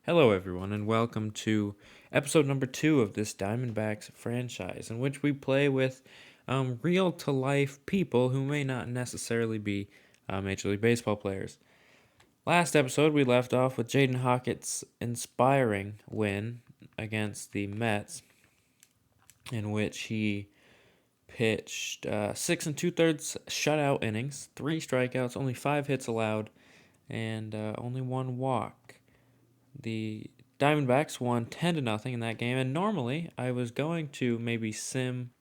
Hello, everyone, and welcome to episode number 2 of this Diamondbacks franchise, in which we play with real to life people who may not necessarily be Major League Baseball players. Last episode, we left off with Jaden Hockett's inspiring win against the Mets, in which he pitched 6 and 2/3 shutout innings, 3 strikeouts, only 5 hits allowed, and only 1 walk. The Diamondbacks won 10-0 in that game, and normally I was going to maybe sim.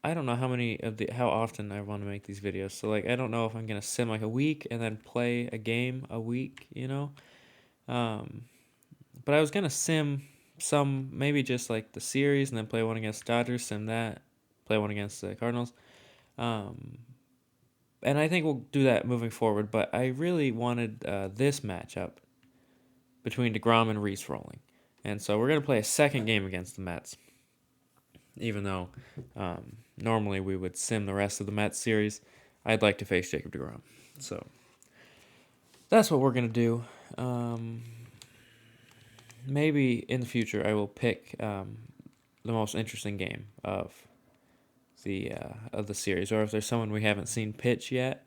I don't know how often I want to make these videos. So I don't know if I'm gonna sim like a week and then play a game a week. Um, but I was gonna sim some, maybe just like the series, and then play one against Dodgers, sim that, play one against the Cardinals. Um, and I think we'll do that moving forward. But I really wanted this matchup between deGrom and Reese rolling. And so we're going to play a second game against the Mets, even though normally we would sim the rest of the Mets series. I'd like to face Jacob deGrom. So that's what we're going to do. Maybe in the future I will pick the most interesting game of the series, or if there's someone we haven't seen pitch yet,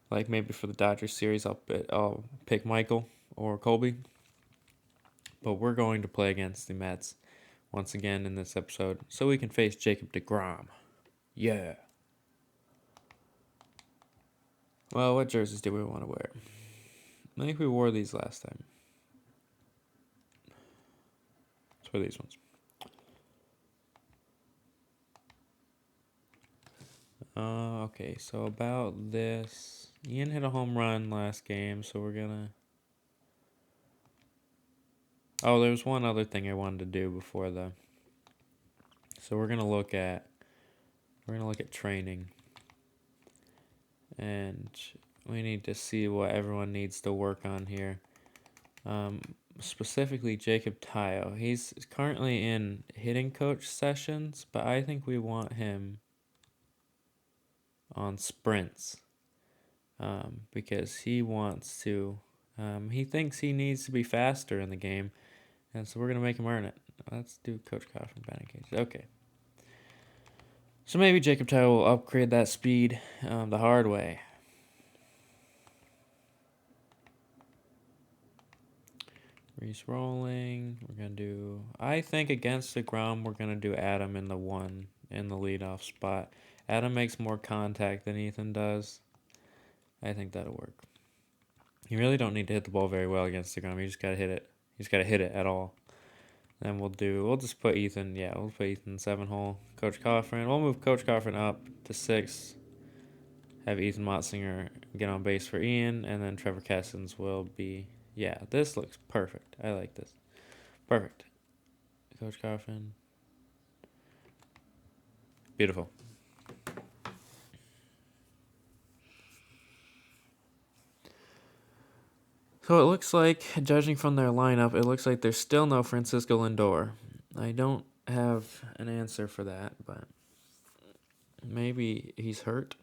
like maybe for the Dodgers series, I'll pick Michael or Colby. But we're going to play against the Mets once again in this episode, so we can face Jacob deGrom. Yeah. Well, what jerseys do we want to wear? I think we wore these last time. Let's wear these ones. Okay, so about this. Ian hit a home run last game, so we're gonna... Oh, there's one other thing I wanted to do before the... So we're gonna look at training. And we need to see what everyone needs to work on here. Specifically Jacob Tayo. He's currently in hitting coach sessions, but I think we want him on sprints because he wants to. He thinks he needs to be faster in the game, and so we're gonna make him earn it. Let's do Coach Coffin batting cage. Okay. So maybe Jacob Tayo will upgrade that speed the hard way. Reese rolling. We're gonna do. I think against deGrom, we're gonna do Adam in the leadoff spot. Adam makes more contact than Ethan does. I think that'll work. You really don't need to hit the ball very well against deGrom. You just gotta hit it. You just gotta hit it at all. Then we'll just put Ethan. Yeah, we'll put Ethan 7-hole. Coach Coffin. We'll move Coach Coffin up to 6. Have Ethan Motzinger get on base for Ian, and then Trevor Kessens will be. Yeah, this looks perfect. I like this. Perfect. Coach Coffin. Beautiful. So it looks like, judging from their lineup, it looks like there's still no Francisco Lindor. I don't have an answer for that, but maybe he's hurt.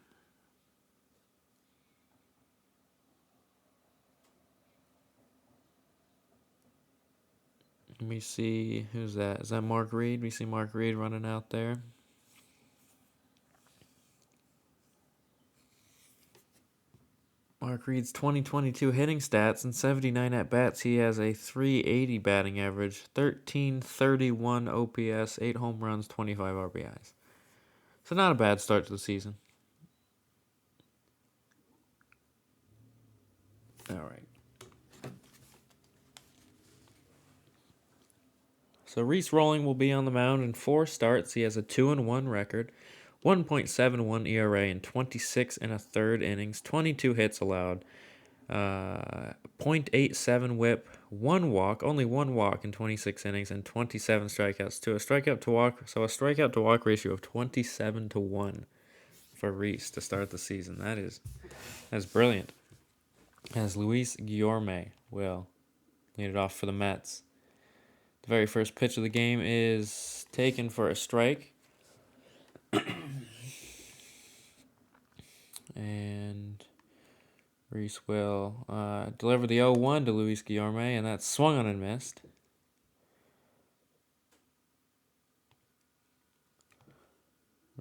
Let me see, who's that? Is that Mark Reed? We see Mark Reed running out there. Mark Reed's 2022 hitting stats and 79 at-bats. He has a .380 batting average, 1331 OPS, 8 home runs, 25 RBIs. So not a bad start to the season. All right. So Reese Rolling will be on the mound in 4 starts. He has a 2-1 record, 1.71 ERA in 26 1/3 innings, 22 hits allowed, .87 WHIP, 1 walk, only 1 walk in 26 innings, and 27 strikeouts to a strikeout to walk. So a strikeout to walk ratio of 27-1 for Reese to start the season. That's brilliant. As Luis Guillorme will lead it off for the Mets. The very first pitch of the game is taken for a strike. And Reese will deliver the 0-1 to Luis Guillorme, and that's swung on and missed.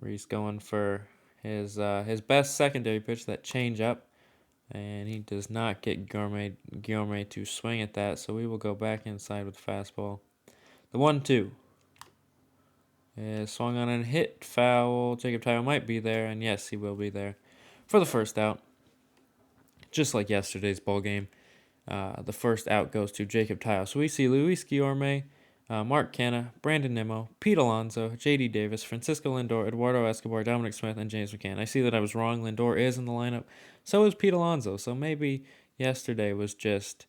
Reese going for his best secondary pitch, that changeup, and he does not get Guillorme to swing at that, so we will go back inside with the fastball. The 1-2 is swung on and hit foul. Jacob Tayo might be there, and yes, he will be there for the first out. Just like yesterday's ball game, the first out goes to Jacob Tayo. So we see Luis Guillorme, Mark Canha, Brandon Nimmo, Pete Alonso, J.D. Davis, Francisco Lindor, Eduardo Escobar, Dominic Smith, and James McCann. I see that I was wrong. Lindor is in the lineup. So is Pete Alonso. So maybe yesterday was just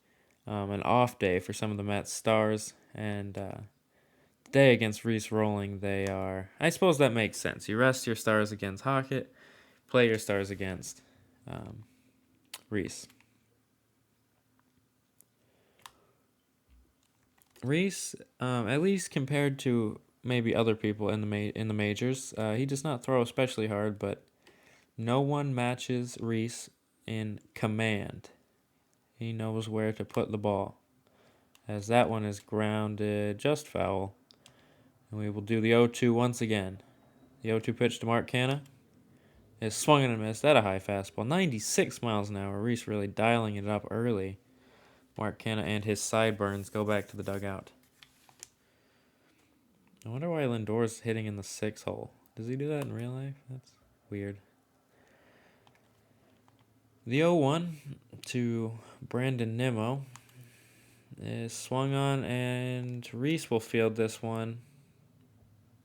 an off day for some of the Mets stars. And today against Reese Rolling, they are... I suppose that makes sense. You rest your stars against Hockett, play your stars against Reese. Reese, at least compared to maybe other people in the majors, he does not throw especially hard, but no one matches Reese in command. He knows where to put the ball, as that one is grounded just foul. And we will do the 0-2 once again. The 0-2 pitch to Mark Canha is swung and a miss at a high fastball, 96 miles an hour. Reese really dialing it up early. Mark Canha and his sideburns go back to the dugout. I wonder why Lindor's hitting in the 6 hole. Does he do that in real life? That's weird. The 0-1 to Brandon Nimmo is swung on, and Reese will field this one.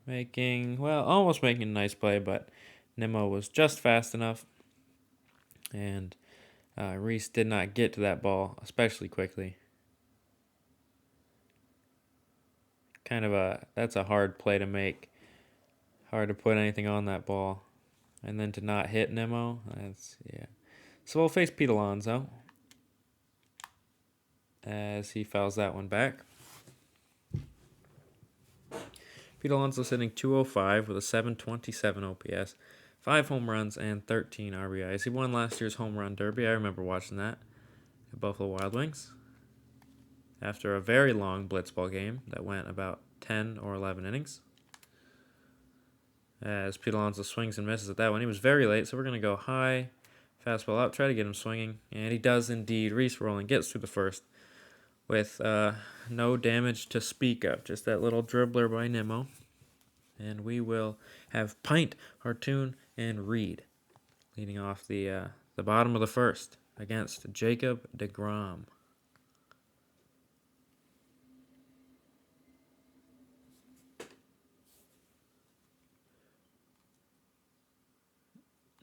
Almost making a nice play, but Nimmo was just fast enough. And Reese did not get to that ball especially quickly. That's a hard play to make. Hard to put anything on that ball. And then to not hit Nimmo, So we'll face Pete Alonso as he fouls that one back. Pete Alonso sitting 205 with a 727 OPS, 5 home runs, and 13 RBIs. He won last year's home run derby. I remember watching that at Buffalo Wild Wings after a very long blitzball game that went about 10 or 11 innings. As Pete Alonso swings and misses at that one. He was very late, so we're going to go high, fastball up, try to get him swinging. And he does indeed. Reese Rolling gets through the first with no damage to speak of. Just that little dribbler by Nimmo. And we will have Pint, Hartoon, and Reed leading off the bottom of the first against Jacob deGrom.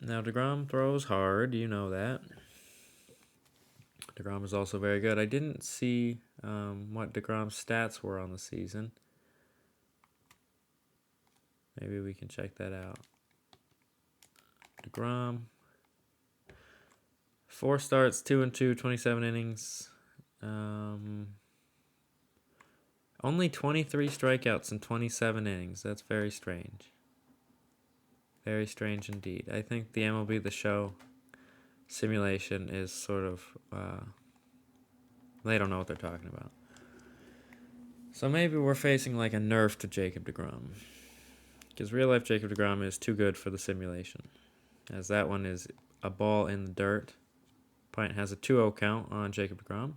Now, deGrom throws hard. You know that. deGrom is also very good. I didn't see what deGrom's stats were on the season. Maybe we can check that out. deGrom. 4 starts, 2-2, 27 innings. Only 23 strikeouts in 27 innings. That's very strange. Very strange indeed. I think the MLB The Show simulation is sort of... they don't know what they're talking about. So maybe we're facing like a nerf to Jacob deGrom. Because real-life Jacob deGrom is too good for the simulation. As that one is a ball in the dirt. Pint has a 2-0 count on Jacob deGrom.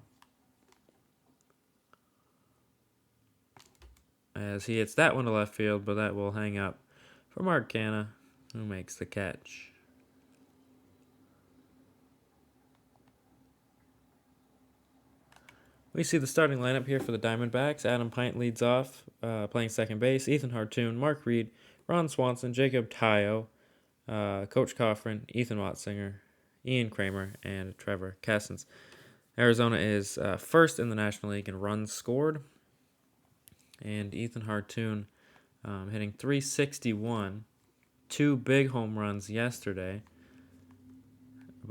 As he hits that one to left field, but that will hang up for Mark Canha, who makes the catch. We see the starting lineup here for the Diamondbacks. Adam Pint leads off, playing second base. Ethan Hartoon, Mark Reed, Ron Swanson, Jacob Tayo, Coach Coffrin, Ethan Wattsinger, Ian Kramer, and Trevor Cassens. Arizona is first in the National League in runs scored. And Ethan Hartoon hitting .361. 2 big home runs yesterday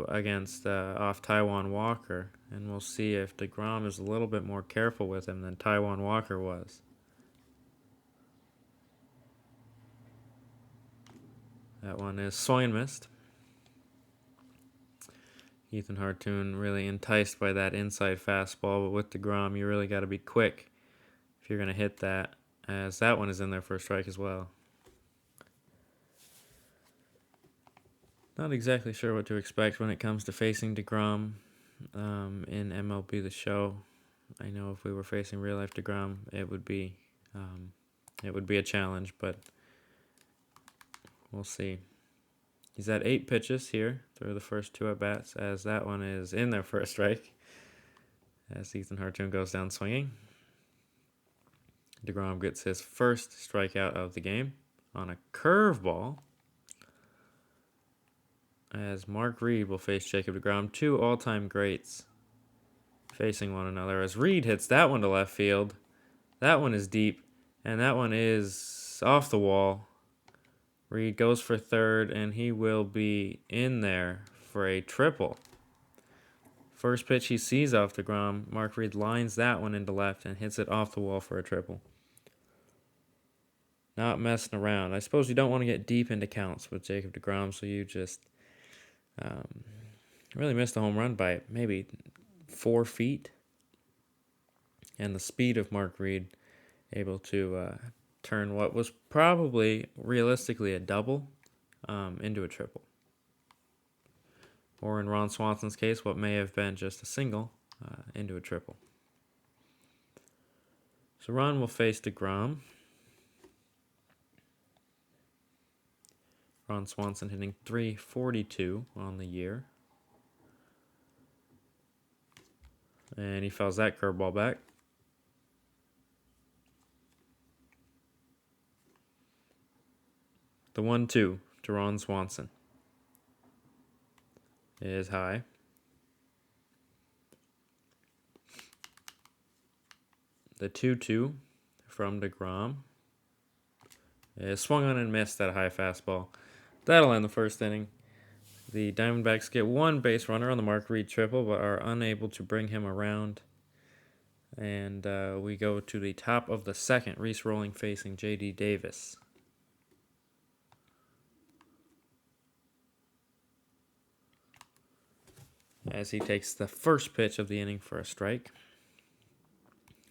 against off Taijuan Walker. And we'll see if deGrom is a little bit more careful with him than Taijuan Walker was. That one is swung and missed. Ethan Hartoon really enticed by that inside fastball, but with deGrom, you really got to be quick if you're going to hit that, as that one is in there for a strike as well. Not exactly sure what to expect when it comes to facing deGrom in MLB The Show. I know if we were facing real life deGrom, it would be a challenge, but we'll see. He's at 8 pitches here through the first 2 at bats, as that one is in there for a strike. As Ethan Hartoon goes down swinging, deGrom gets his first strikeout of the game on a curveball. As Mark Reed will face Jacob deGrom, 2 all-time greats facing one another. As Reed hits that one to left field, that one is deep, and that one is off the wall. Reed goes for third, and he will be in there for a triple. First pitch he sees off deGrom, Mark Reed lines that one into left and hits it off the wall for a triple. Not messing around. I suppose you don't want to get deep into counts with Jacob deGrom, so you just really missed a home run by maybe 4 feet. And the speed of Mark Reed, able to turn what was probably realistically a double into a triple. Or in Ron Swanson's case, what may have been just a single into a triple. So Ron will face deGrom. Ron Swanson hitting .342 on the year. And he fouls that curveball back. The 1-2 to Ron Swanson is high. The 2-2 from deGrom is swung on and missed that high fastball. That'll end the first inning. The Diamondbacks get 1 base runner on the Mark Reed triple, but are unable to bring him around. And we go to the top of the second. Reese Rolling facing J.D. Davis. As he takes the first pitch of the inning for a strike.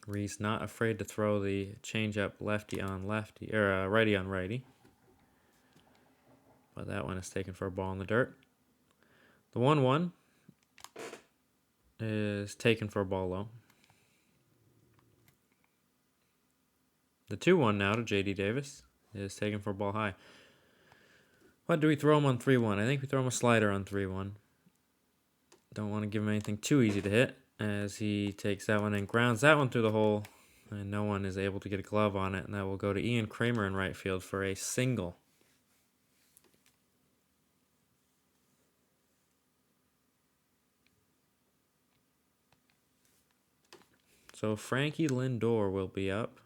Reese not afraid to throw the changeup lefty on lefty, or righty on righty. But that one is taken for a ball in the dirt. The 1-1 is taken for a ball low. The 2-1 now to J.D. Davis is taken for a ball high. What do we throw him on 3-1? I think we throw him a slider on 3-1. Don't want to give him anything too easy to hit, as he takes that one and grounds that one through the hole, and no one is able to get a glove on it, and that will go to Ian Kramer in right field for a single. So Frankie Lindor will be up,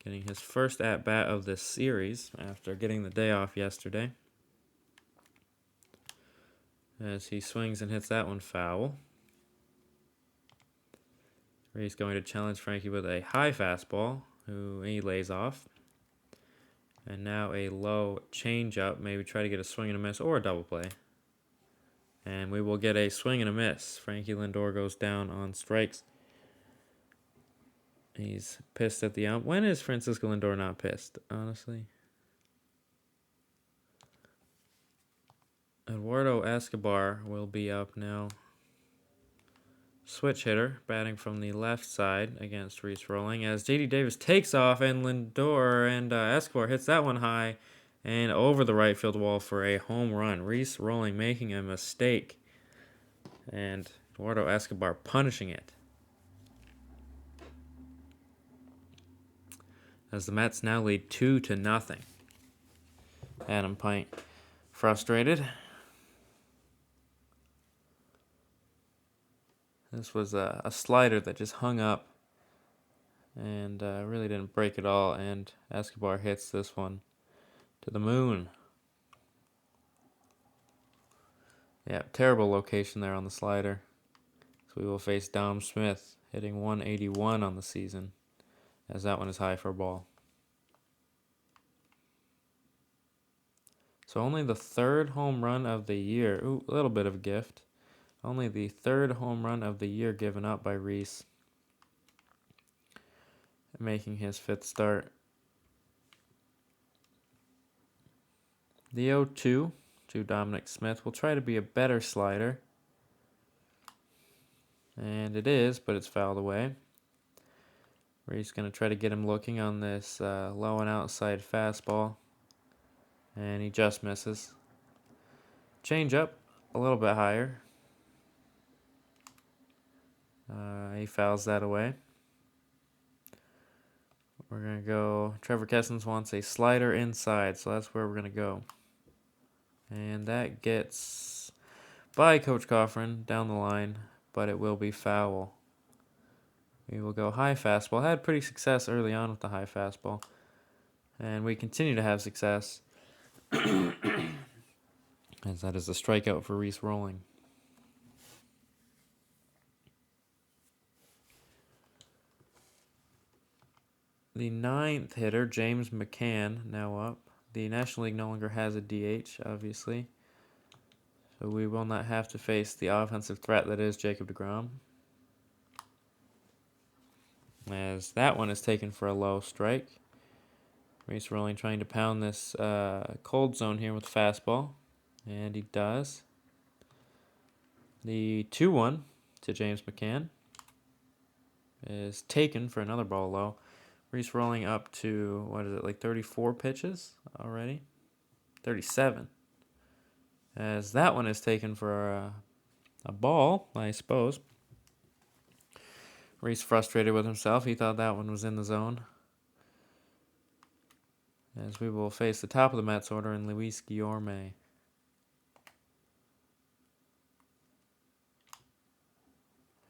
getting his first at-bat of this series after getting the day off yesterday. As he swings and hits that one foul. He's going to challenge Frankie with a high fastball, who he lays off. And now a low changeup, maybe try to get a swing and a miss or a double play. And we will get a swing and a miss. Frankie Lindor goes down on strikes. He's pissed at the ump. When is Francisco Lindor not pissed, honestly? Eduardo Escobar will be up now. Switch hitter, batting from the left side against Reese Rolling, as J.D. Davis takes off, and Lindor and Escobar hits that one high and over the right field wall for a home run. Reese Rolling making a mistake, and Eduardo Escobar punishing it. As the Mets now lead 2-0. Adam Pint frustrated. This was a slider that just hung up and really didn't break at all, and Escobar hits this one to the moon. Yeah, terrible location there on the slider. So we will face Dom Smith, hitting 181 on the season, as that one is high for a ball. So only the 3rd home run of the year. Ooh, a little bit of a gift Only the third home run of the year given up by Reese, making his 5th start. The 0-2 to Dominic Smith will try to be a better slider. And it is, but it's fouled away. Reese going to try to get him looking on this low and outside fastball. And he just misses. Change up a little bit higher. He fouls that away. We're going to go. Trevor Kessens wants a slider inside, so that's where we're going to go. And that gets by Coach Coffrin down the line, but it will be foul. We will go high fastball. Had pretty success early on with the high fastball. And we continue to have success. As that is a strikeout for Reese Rolling. The 9th hitter, James McCann, now up. The National League no longer has a DH, obviously. So we will not have to face the offensive threat that is Jacob deGrom. As that one is taken for a low strike. Reese Rolling trying to pound this cold zone here with fastball. And he does. The 2-1 to James McCann is taken for another ball low. Reese Rolling up to, what is it, like 34 pitches already? 37. As that one is taken for a ball, I suppose. Reese frustrated with himself. He thought that one was in the zone. As we will face the top of the Mets order in Luis Guillorme.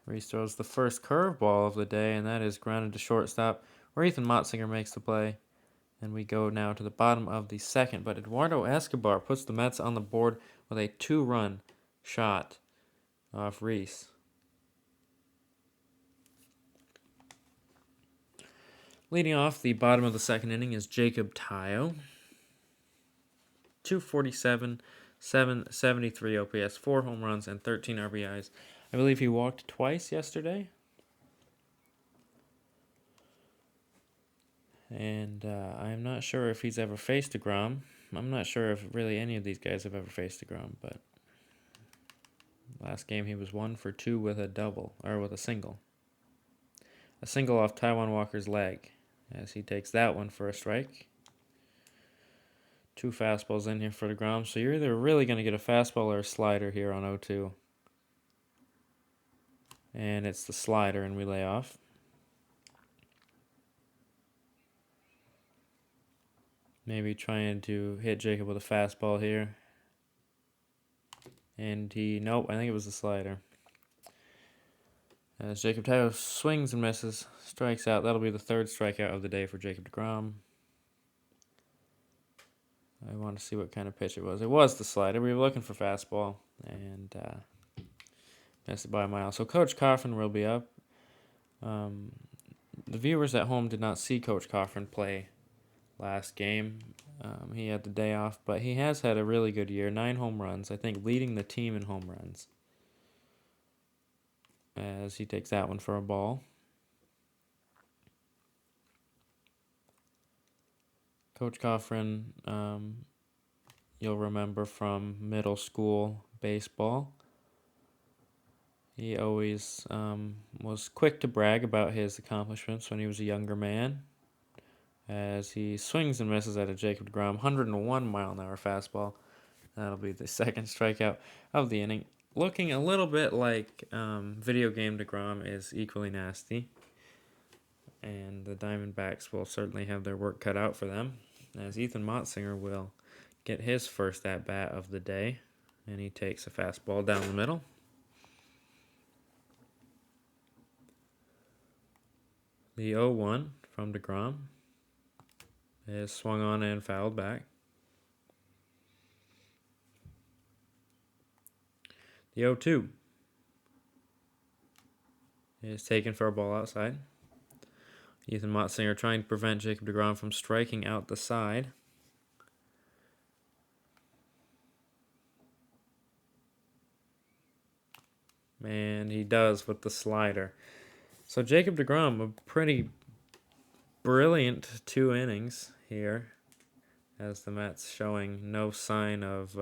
Reese throws the first curveball of the day, and that is grounded to shortstop, where Ethan Motzinger makes the play. And we go now to the bottom of the 2nd, but Eduardo Escobar puts the Mets on the board with a 2-run shot off Reese. Leading off the bottom of the 2nd inning is Jacob Tayo. 247, 773 OPS, 4 home runs, and 13 RBIs. I believe he walked twice yesterday. And I'm not sure if he's ever faced deGrom. I'm not sure if really any of these guys have ever faced deGrom, but last game he was 1 for 2 with a double, or with a single. A single off Taijuan Walker's leg, as he takes that one for a strike. 2 fastballs in here for deGrom, so you're either really going to get a fastball or a slider here on 0-2. And it's the slider, and we lay off. Maybe trying to hit Jacob with a fastball here. And nope, I think it was the slider. As Jacob Tayo swings and misses, strikes out. That'll be the 3rd strikeout of the day for Jacob deGrom. I want to see what kind of pitch it was. It was the slider. We were looking for fastball, and missed it by a mile. So Coach Coffin will be up. The viewers at home did not see Coach Coffin play last game. He had the day off, but he has had a really good year. 9 home runs, I think, leading the team in home runs. As he takes that one for a ball. Coach Coffin, you'll remember from middle school baseball. He always was quick to brag about his accomplishments when he was a younger man. As he swings and misses at a Jacob deGrom 101-mile-an-hour fastball. That'll be the 2nd strikeout of the inning. Looking a little bit like video game deGrom is equally nasty. And the Diamondbacks will certainly have their work cut out for them. As Ethan Motzinger will get his first at-bat of the day. And he takes a fastball down the middle. The 0-1 from deGrom is swung on and fouled back. The 0-2 is taken for a ball outside. Ethan Motzinger trying to prevent Jacob deGrom from striking out the side. And he does with the slider. So Jacob deGrom, a pretty brilliant 2 innings here, as the Mets showing no sign of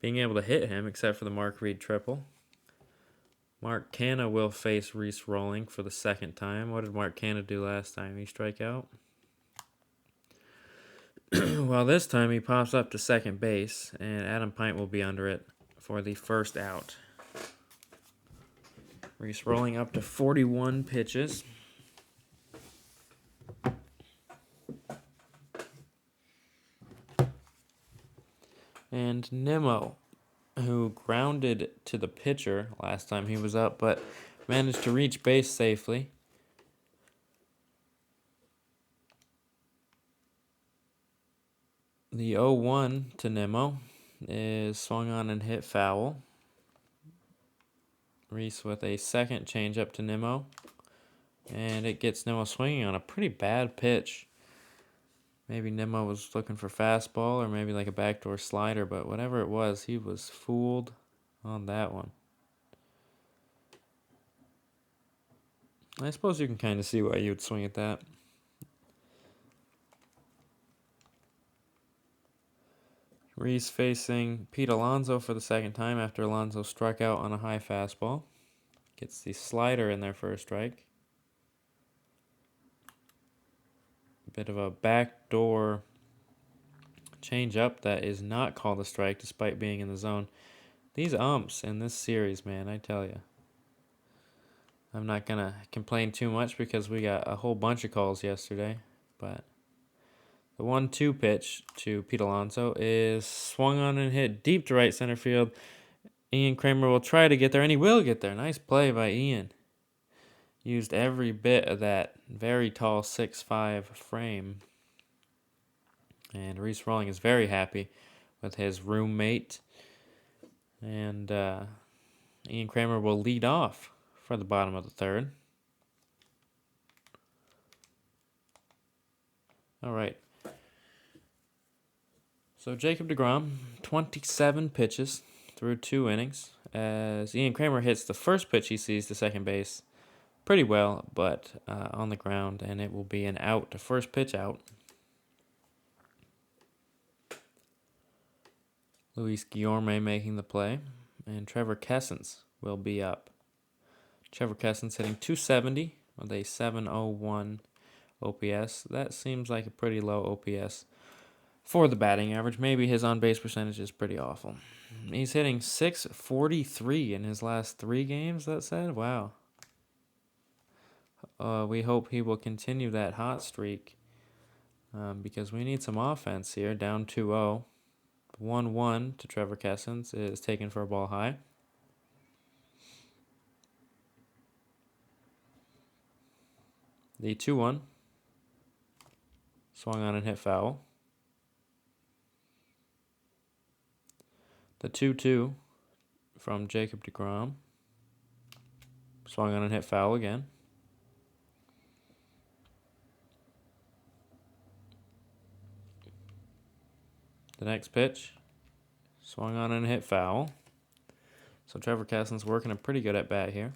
being able to hit him except for the Mark Reed triple. Mark Canha will face Reese Rolling for the second time. What did Mark Canha do last time? He strike out? Well, this time he pops up to second base, and Adam Pint will be under it for the first out. Reese Rolling up to 41 pitches. And Nimmo, who grounded to the pitcher last time he was up, but managed to reach base safely. The 0-1 to Nimmo is swung on and hit foul. Reese with a second changeup to Nimmo, and it gets Nimmo swinging on a pretty bad pitch. Maybe Nimmo was looking for fastball or maybe like a backdoor slider, but whatever it was, he was fooled on that one. I suppose you can kind of see why you would swing at that. Reese facing Pete Alonso for the second time after Alonso struck out on a high fastball. Gets the slider in there for a strike. A bit of a backdoor change-up that is not called a strike despite being in the zone. These umps in this series, man, I tell you. I'm not going to complain too much because we got a whole bunch of calls yesterday. But the 1-2 pitch to Pete Alonso is swung on and hit deep to right center field. Ian Kramer will try to get there, and he will get there. Nice play by Ian. Used every bit of that very tall 6'5" frame. And Reese Rolling is very happy with his roommate. And Ian Kramer will lead off for the bottom of the third. All right. So Jacob deGrom, 27 pitches through 2 innings. As Ian Kramer hits the first pitch he sees to second base pretty well, but on the ground, and it will be an out, the first pitch out. Luis Guillorme making the play, and Trevor Kessens will be up. Trevor Kessens hitting .270 with a .701 OPS. That seems like a pretty low OPS for the batting average. Maybe his on-base percentage is pretty awful. He's hitting .643 in his last 3 games, that said. Wow. We hope he will continue that hot streak because we need some offense here. Down 2-0. 1-1 to Trevor Kessens is taken for a ball high. The 2-1 swung on and hit foul. The 2-2 from Jacob deGrom swung on and hit foul again. The next pitch swung on and hit foul. So Trevor Kessens working a pretty good at bat here.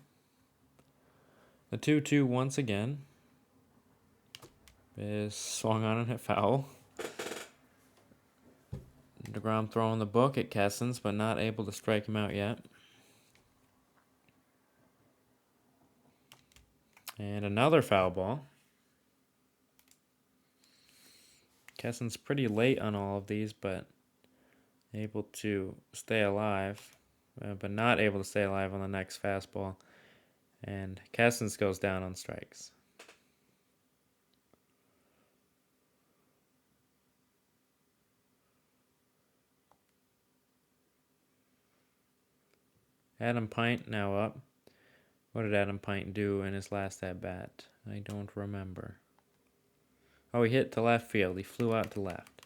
The 2-2 once again is swung on and hit foul. deGrom throwing the book at Kessens, but not able to strike him out yet. And another foul ball. Kessens pretty late on all of these, but able to stay alive, but not able to stay alive on the next fastball. And Kessens goes down on strikes. Adam Pint now up. What did Adam Pint do in his last at-bat? I don't remember. Oh, he hit to left field. He flew out to left.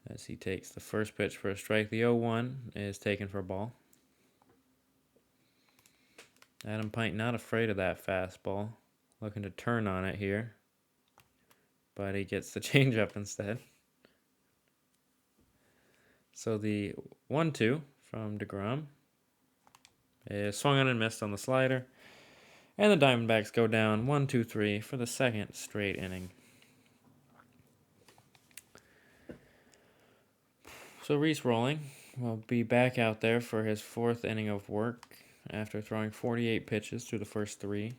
As he takes the first pitch for a strike. The 0-1 is taken for a ball. Adam Pint not afraid of that fastball. Looking to turn on it here. But he gets the changeup instead. So the 1-2 from deGrom is swung on and missed on the slider. And the Diamondbacks go down 1-2-3 for the second straight inning. So Reese Rolling will be back out there for his fourth inning of work after throwing 48 pitches through the first three.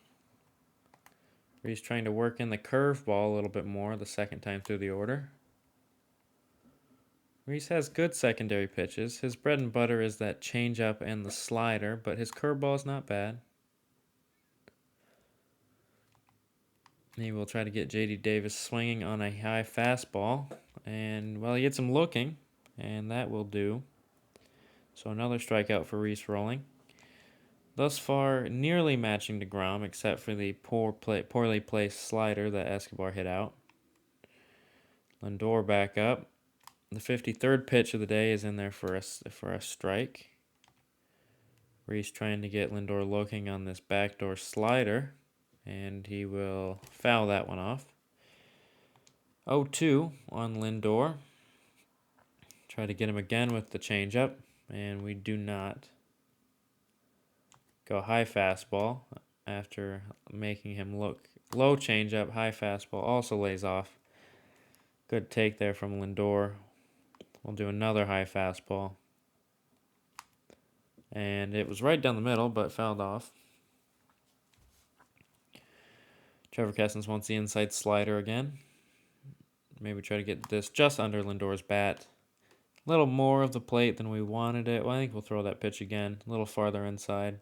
Reese trying to work in the curveball a little bit more the second time through the order. Reese has good secondary pitches. His bread and butter is that changeup and the slider, but his curveball is not bad. He will try to get J.D. Davis swinging on a high fastball, and well, he gets him looking, and that will do. So another strikeout for Reese Rolling. Thus far, nearly matching deGrom, except for the poorly placed slider that Escobar hit out. Lindor back up. The 53rd pitch of the day is in there for a strike. Reese trying to get Lindor looking on this backdoor slider, and he will foul that one off. 0-2 on Lindor. Try to get him again with the changeup, and we do not. Go high fastball after making him look. Low changeup, high fastball also lays off. Good take there from Lindor. We'll do another high fastball. And it was right down the middle, but fouled off. Trevor Kessens wants the inside slider again. Maybe try to get this just under Lindor's bat. A little more of the plate than we wanted it. Well, I think we'll throw that pitch again. A little farther inside.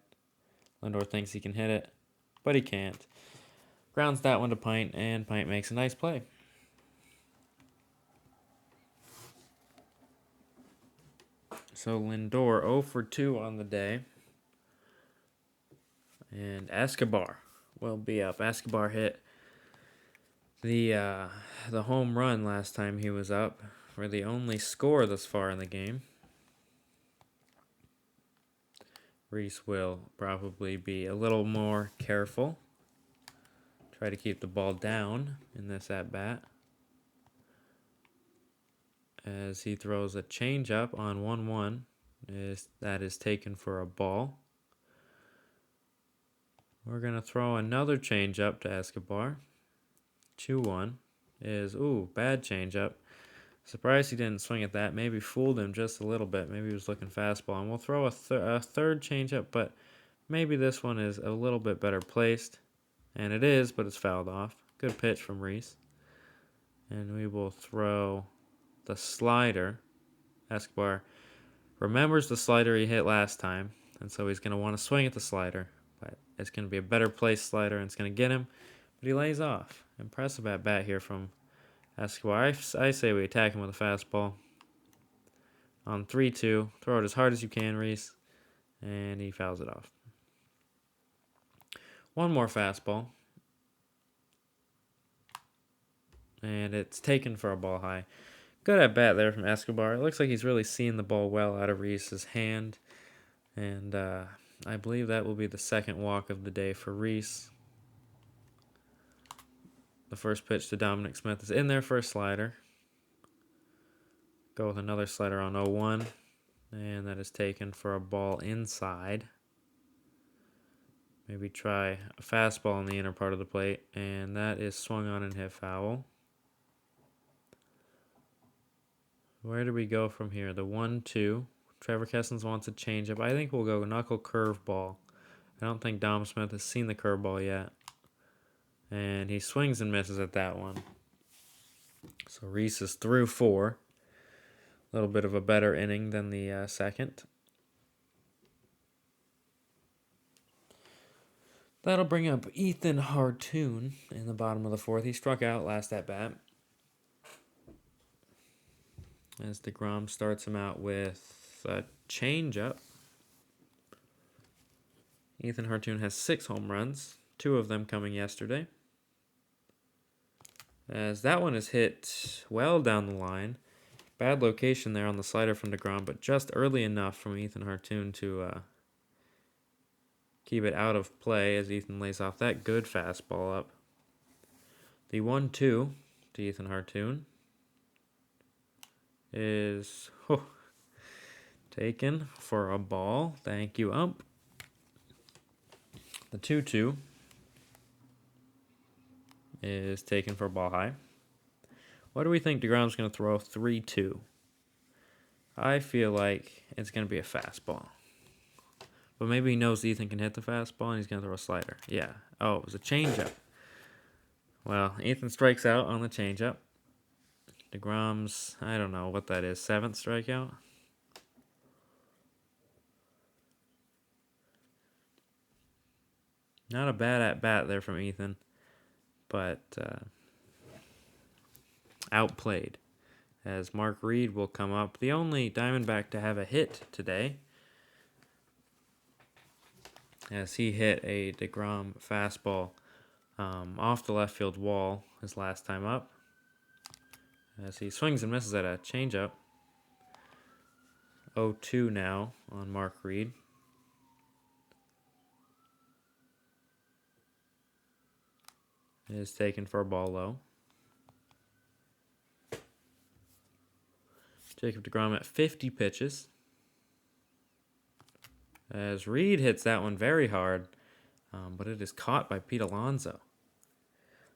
Lindor thinks he can hit it, but he can't. Grounds that one to Pint, and Pint makes a nice play. So Lindor 0 for 2 on the day. And Escobar will be up. Escobar hit the home run last time he was up for the only score thus far in the game. Reese will probably be a little more careful. Try to keep the ball down in this at-bat. As he throws a changeup on 1-1. That is taken for a ball. We're going to throw another changeup to Escobar. 2-1 is, bad changeup. Surprised he didn't swing at that. Maybe fooled him just a little bit. Maybe he was looking fastball. And we'll throw a third changeup, but maybe this one is a little bit better placed. And it is, but it's fouled off. Good pitch from Reese. And we will throw the slider. Escobar remembers the slider he hit last time, and so he's going to want to swing at the slider. But it's going to be a better placed slider, and it's going to get him. But he lays off. Impressive at bat here from Escobar. I say we attack him with a fastball. On 3-2. Throw it as hard as you can, Reese. And he fouls it off. One more fastball. And it's taken for a ball high. Good at bat there from Escobar. It looks like he's really seeing the ball well out of Reese's hand. And I believe that will be the second walk of the day for Reese. The first pitch to Dominic Smith is in there for a slider. Go with another slider on 0-1. And that is taken for a ball inside. Maybe try a fastball in the inner part of the plate. And that is swung on and hit foul. Where do we go from here? The 1-2. Trevor Kessens wants a changeup. I think we'll go knuckle curveball. I don't think Dom Smith has seen the curveball yet. And he swings and misses at that one. So Reese is through 4. A little bit of a better inning than the second. That'll bring up Ethan Hartoon in the bottom of the 4th. He struck out last at bat. As deGrom starts him out with a changeup. Ethan Hartoon has 6 home runs, 2 of them coming yesterday. As that one is hit well down the line. Bad location there on the slider from deGrom, but just early enough from Ethan Hartoon to keep it out of play as Ethan lays off that good fastball up. The 1-2 to Ethan Hartoon is Taken for a ball. Thank you, ump. The 2-2 is taken for a ball high. What do we think deGrom's going to throw? 3-2. I feel like it's going to be a fastball. But maybe he knows Ethan can hit the fastball and he's going to throw a slider. Yeah. Oh, it was a changeup. Well, Ethan strikes out on the changeup. deGrom's, I don't know what that is, 7th strikeout? Not a bad at-bat there from Ethan, but outplayed. As Mark Reed will come up, the only Diamondback to have a hit today, as he hit a deGrom fastball off the left field wall his last time up. As he swings and misses at a changeup. 0-2 now on Mark Reed. It is taken for a ball low. Jacob deGrom at 50 pitches. As Reed hits that one very hard, but it is caught by Pete Alonso.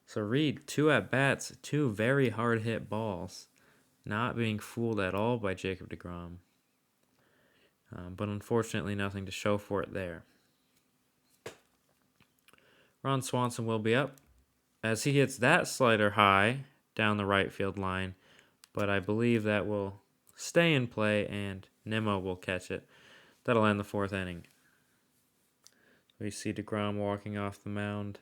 So Reed, 2 at-bats, 2 very hard-hit balls. Not being fooled at all by Jacob deGrom. But unfortunately nothing to show for it there. Ron Swanson will be up as he hits that slider high down the right field line, but I believe that will stay in play and Nimmo will catch it. That'll end the 4th inning. We see deGrom walking off the mound.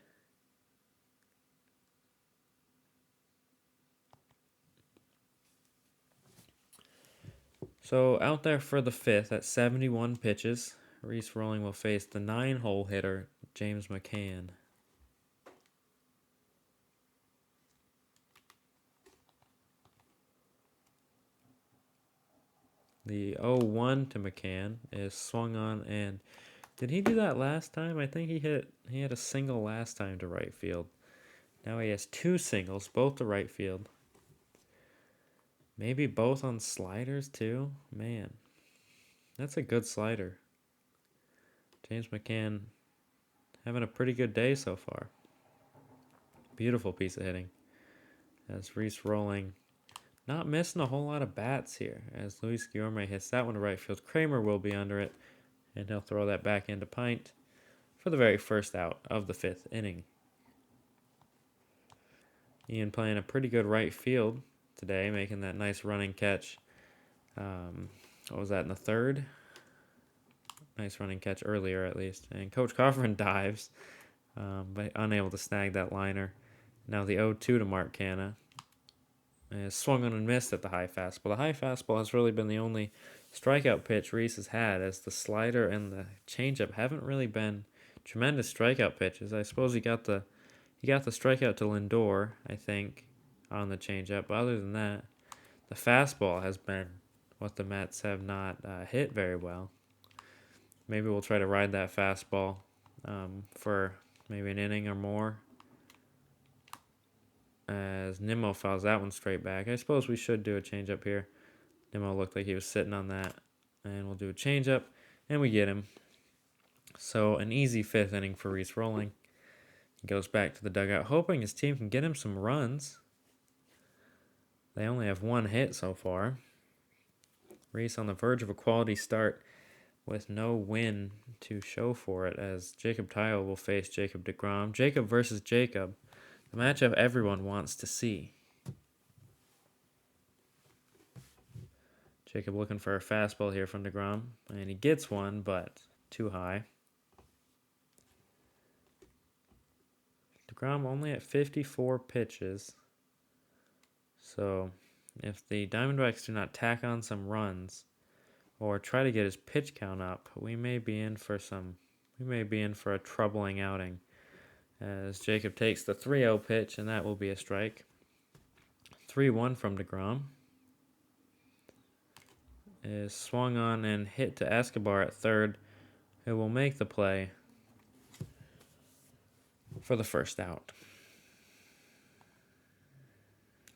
So out there for the 5th at 71 pitches, Reese Rolling will face the 9-hole hitter, James McCann. The 0-1 to McCann is swung on, and did he do that last time? I think he had a single last time to right field. Now he has 2 singles, both to right field. Maybe both on sliders too? Man, that's a good slider. James McCann having a pretty good day so far. Beautiful piece of hitting. As Reese Rolling not missing a whole lot of bats here. As Luis Guillorme hits that one to right field. Kramer will be under it, and he'll throw that back into Pint for the very first out of the 5th inning. Ian playing a pretty good right field today, making that nice running catch. What was that, in the 3rd? Nice running catch earlier, at least. And Coach Coffrin dives, but unable to snag that liner. Now the 0-2 to Mark Canha. Is swung on and missed at the high fastball. The high fastball has really been the only strikeout pitch Reese has had, as the slider and the changeup haven't really been tremendous strikeout pitches. I suppose he got the strikeout to Lindor, I think, on the changeup. But other than that, the fastball has been what the Mets have not hit very well. Maybe we'll try to ride that fastball for maybe an inning or more. As Nimmo fouls that one straight back. I suppose we should do a changeup here. Nimmo looked like he was sitting on that. And we'll do a changeup, and we get him. So an easy 5th inning for Reese Rolling. He goes back to the dugout, hoping his team can get him some runs. They only have 1 hit so far. Reese on the verge of a quality start with no win to show for it, as Jacob Tile will face Jacob deGrom. Jacob versus Jacob. The matchup everyone wants to see. Jacob looking for a fastball here from deGrom, and he gets one, but too high. deGrom only at 54 pitches. So if the Diamondbacks do not tack on some runs or try to get his pitch count up, we may be in for a troubling outing. As Jacob takes the 3-0 pitch, and that will be a strike. 3-1 from deGrom. Is swung on and hit to Escobar at 3rd, who will make the play for the first out.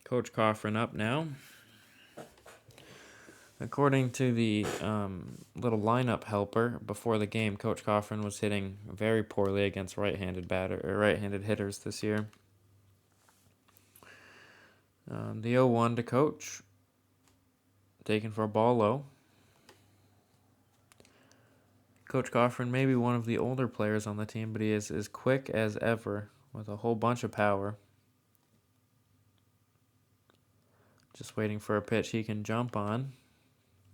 Coach Coffrin up now. According to the little lineup helper before the game, Coach Cochran was hitting very poorly against right-handed hitters this year. The 0-1 to Coach, taken for a ball low. Coach Cochran may be one of the older players on the team, but he is as quick as ever with a whole bunch of power. Just waiting for a pitch he can jump on.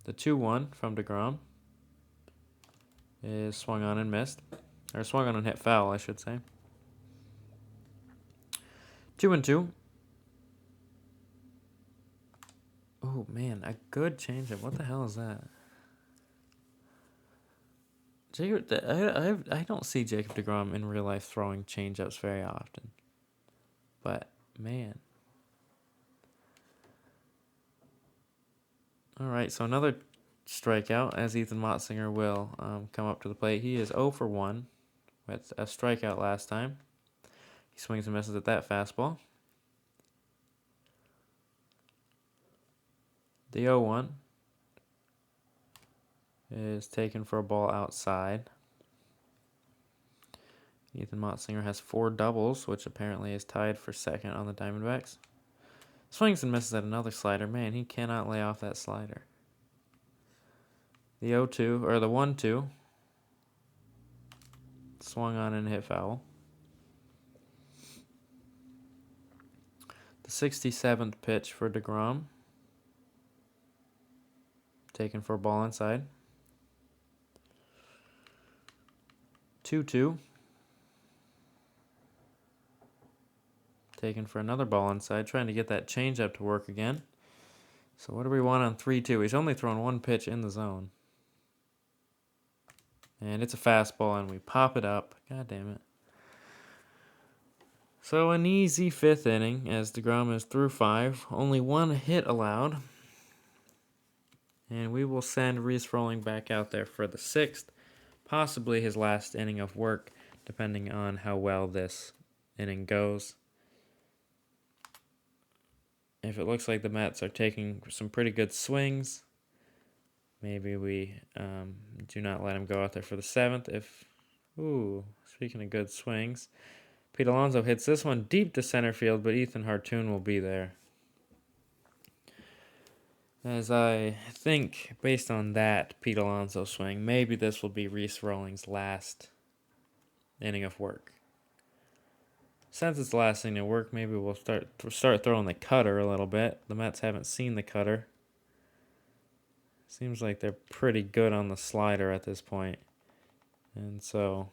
The 2-1 from deGrom is swung on and missed. Or swung on and hit foul, I should say. 2-2. Oh, man, a good changeup. What the hell is that? I don't see Jacob deGrom in real life throwing changeups very often. But, man. All right, so another strikeout as Ethan Motzinger will come up to the plate. He is 0 for 1 with a strikeout last time. He swings and misses at that fastball. The 0-1 is taken for a ball outside. Ethan Motzinger has 4 doubles, which apparently is tied for second on the Diamondbacks. Swings and misses at another slider. Man, he cannot lay off that slider. The 0-2, or the 1-2, swung on and hit foul. The 67th pitch for deGrom, taken for a ball inside. 2-2. Taken for another ball inside, trying to get that changeup to work again. So what do we want on 3-2? He's only thrown 1 pitch in the zone. And it's a fastball, and we pop it up. God damn it. So an easy 5th inning as deGrom is through 5. Only 1 hit allowed. And we will send Reese Rolling back out there for the 6th. Possibly his last inning of work, depending on how well this inning goes. If it looks like the Mets are taking some pretty good swings, maybe we do not let him go out there for the 7th. Speaking of good swings, Pete Alonso hits this one deep to center field, but Ethan Hartoon will be there. As I think, based on that Pete Alonso swing, maybe this will be Reese Rolling's last inning of work. Since it's the last inning of work, maybe we'll start throwing the cutter a little bit. The Mets haven't seen the cutter. Seems like they're pretty good on the slider at this point. And so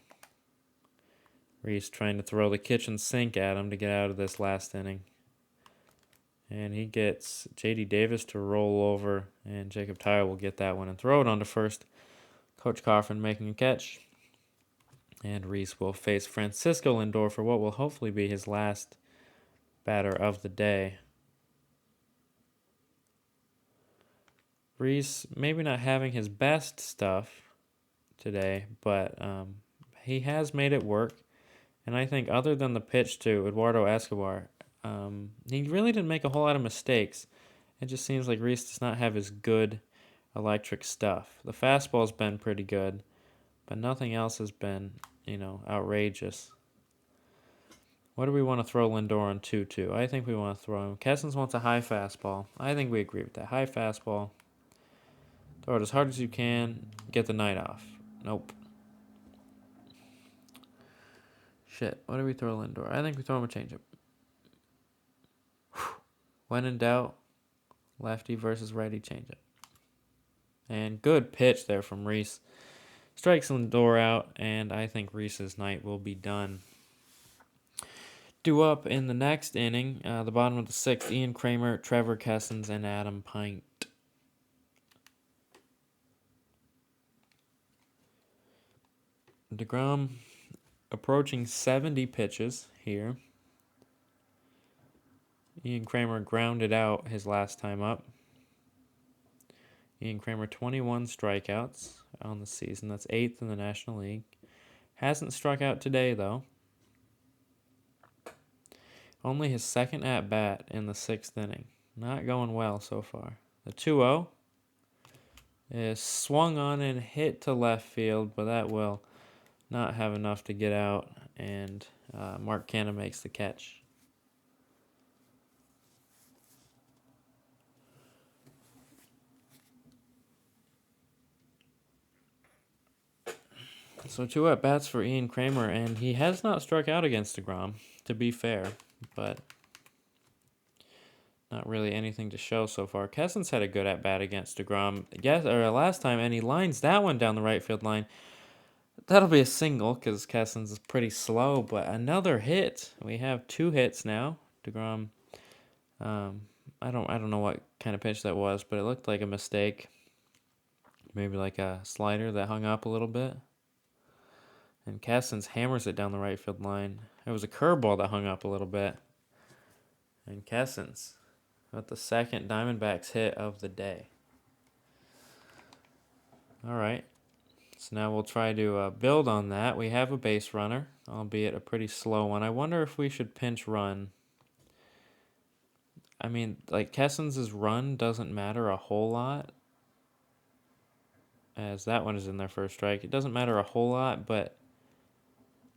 Reese trying to throw the kitchen sink at him to get out of this last inning. And he gets J.D. Davis to roll over, and Jacob Tyler will get that one and throw it on to first. Coach Cochran making a catch. And Reese will face Francisco Lindor for what will hopefully be his last batter of the day. Reese maybe not having his best stuff today, but he has made it work. And I think other than the pitch to Eduardo Escobar, he really didn't make a whole lot of mistakes. It just seems like Reese does not have his good electric stuff. The fastball's been pretty good, but nothing else has been, outrageous. What do we want to throw Lindor on 2-2? I think we want to throw him. Kessens wants a high fastball. I think we agree with that. High fastball. Throw it as hard as you can. Get the night off. Nope. Shit. What do we throw Lindor? I think we throw him a changeup. When in doubt, lefty versus righty changeup. And good pitch there from Reese. Strikes Lindor out, and I think Reese's night will be done. Due up in the next inning, the bottom of the 6th, Ian Kramer, Trevor Kessens, and Adam Pint. deGrom approaching 70 pitches here. Ian Kramer grounded out his last time up. Ian Kramer, 21 strikeouts on the season. That's 8th in the National League. Hasn't struck out today, though. Only his 2nd at-bat in the 6th inning. Not going well so far. The 2-0 is swung on and hit to left field, but that will not have enough to get out, and Mark Canna makes the catch. So 2 at-bats for Ian Kramer, and he has not struck out against deGrom, to be fair, but not really anything to show so far. Kesson's had a good at-bat against deGrom last time, and he lines that one down the right field line. That'll be a single because Kesson's is pretty slow, but another hit. We have 2 hits now. deGrom, I don't know what kind of pitch that was, but it looked like a mistake. Maybe like a slider that hung up a little bit. And Kesson's hammers it down the right field line. It was a curveball that hung up a little bit. And Kesson's got the second Diamondbacks hit of the day. All right. So now we'll try to build on that. We have a base runner, albeit a pretty slow one. I wonder if we should pinch run. I mean, like, Kesson's run doesn't matter a whole lot, as that one is in their first strike. It doesn't matter a whole lot, but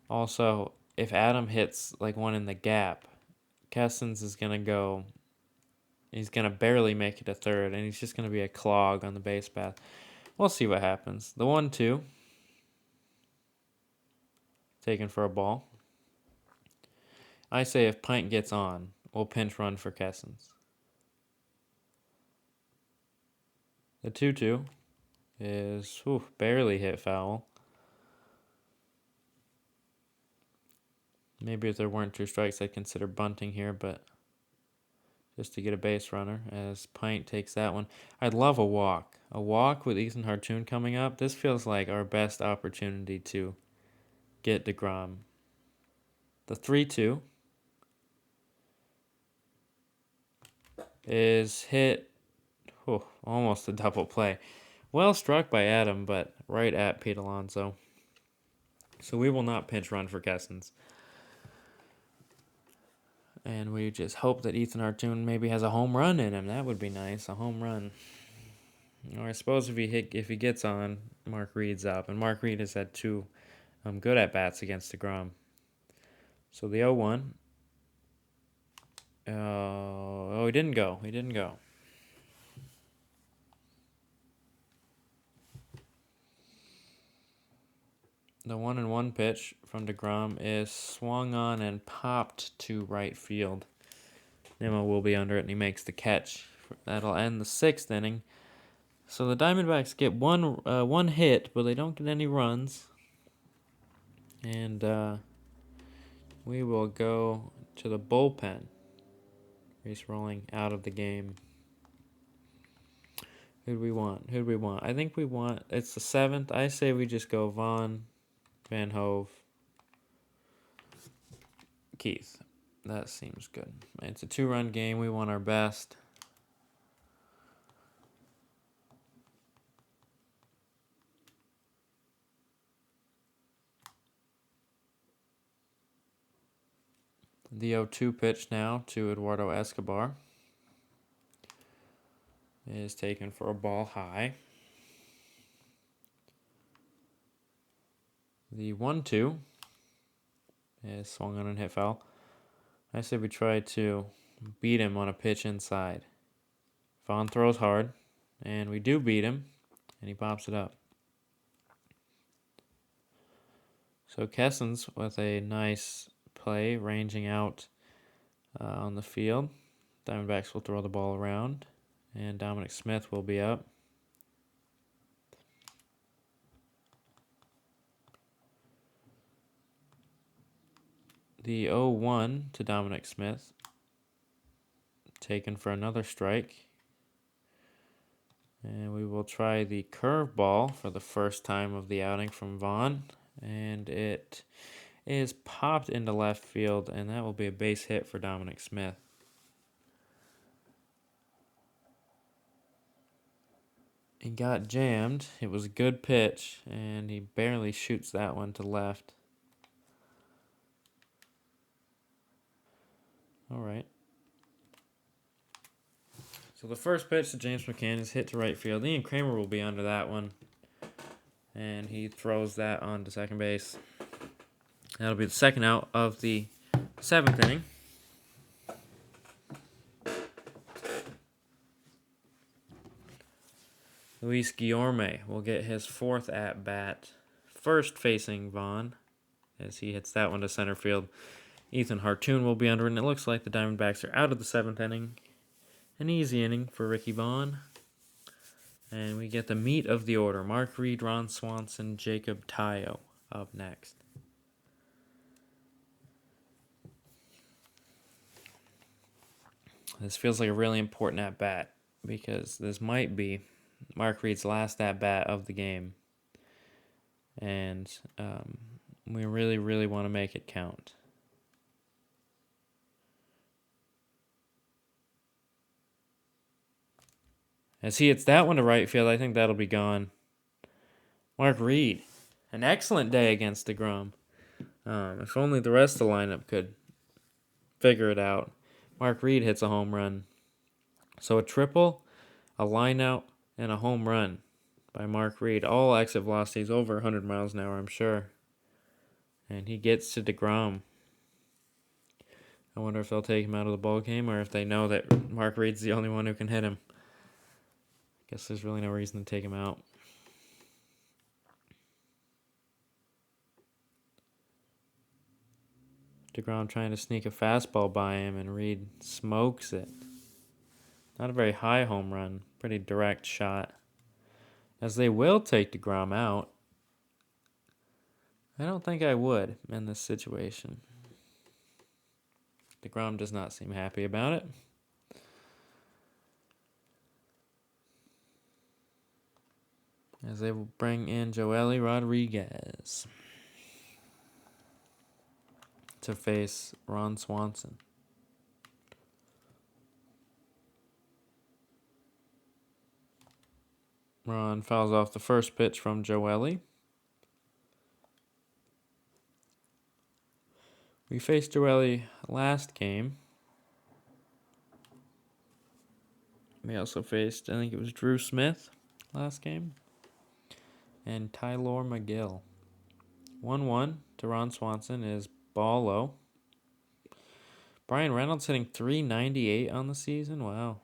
also, if Adam hits, like, one in the gap, Kesson's is going to go, he's going to barely make it to third, and he's just going to be a clog on the base path. We'll see what happens. The 1-2. Taken for a ball. I say if Pint gets on, we'll pinch run for Kesson's. The 2-2 is barely hit foul. Maybe if there weren't 2 strikes, I'd consider bunting here, but just to get a base runner as Pint takes that one. I'd love a walk. A walk with Ethan Hartoon coming up. This feels like our best opportunity to get deGrom. The 3-2 is hit. Almost a double play. Well struck by Adam, but right at Pete Alonso. So we will not pinch run for Kesson's. And we just hope that Ethan Hartoon maybe has a home run in him. That would be nice, a home run. Or I suppose if he gets on, Mark Reed's up. And Mark Reed has had 2 good at-bats against deGrom. So the 0-1. He didn't go. He didn't go. The 1-1 pitch from deGrom is swung on and popped to right field. Nimmo will be under it, and he makes the catch. That'll end the 6th inning. So the Diamondbacks get one hit, but they don't get any runs. And we will go to the bullpen. Reese rolling out of the game. Who do we want? I think we want, it's the 7th. I say we just go Vaughn, Van Hove, Keith. That seems good. It's a 2-run game. We want our best. The 0-2 pitch now to Eduardo Escobar is taken for a ball high. The 1-2 is swung on and hit foul. I say we try to beat him on a pitch inside. Vaughn throws hard, and we do beat him, and he pops it up. So Kesson's with a nice play, ranging out on the field. Diamondbacks will throw the ball around, and Dominic Smith will be up. The 0-1 to Dominic Smith, taken for another strike. And we will try the curveball for the first time of the outing from Vaughn. And it is popped into left field, and that will be a base hit for Dominic Smith. He got jammed. It was a good pitch, and he barely shoots that one to left. All right. So the first pitch to James McCann is hit to right field. Ian Kramer will be under that one. And he throws that on to second base. That'll be the second out of the 7th inning. Luis Guillorme will get his 4th at-bat, first facing Vaughn, as he hits that one to center field. Ethan Hartoon will be under, and it looks like the Diamondbacks are out of the 7th inning. An easy inning for Ricky Vaughn. And we get the meat of the order. Mark Reed, Ron Swanson, Jacob Tayo up next. This feels like a really important at-bat because this might be Mark Reed's last at-bat of the game. And we really, really want to make it count. As he hits that one to right field, I think that'll be gone. Mark Reed, an excellent day against deGrom. If only the rest of the lineup could figure it out. Mark Reed hits a home run. So a triple, a line out, and a home run by Mark Reed. All exit velocities over 100 miles an hour, I'm sure. And he gets to deGrom. I wonder if they'll take him out of the ball game or if they know that Mark Reed's the only one who can hit him. Guess there's really no reason to take him out. deGrom trying to sneak a fastball by him, and Reed smokes it. Not a very high home run. Pretty direct shot. As they will take deGrom out. I don't think I would in this situation. deGrom does not seem happy about it. As they will bring in Joely Rodriguez to face Ron Swanson. Ron fouls off the first pitch from Joely. We faced Joely last game. We also faced, I think it was Drew Smith last game. And Tylor McGill. 1-1 to Ron Swanson is ball low. Brian Reynolds hitting .398 on the season. Wow.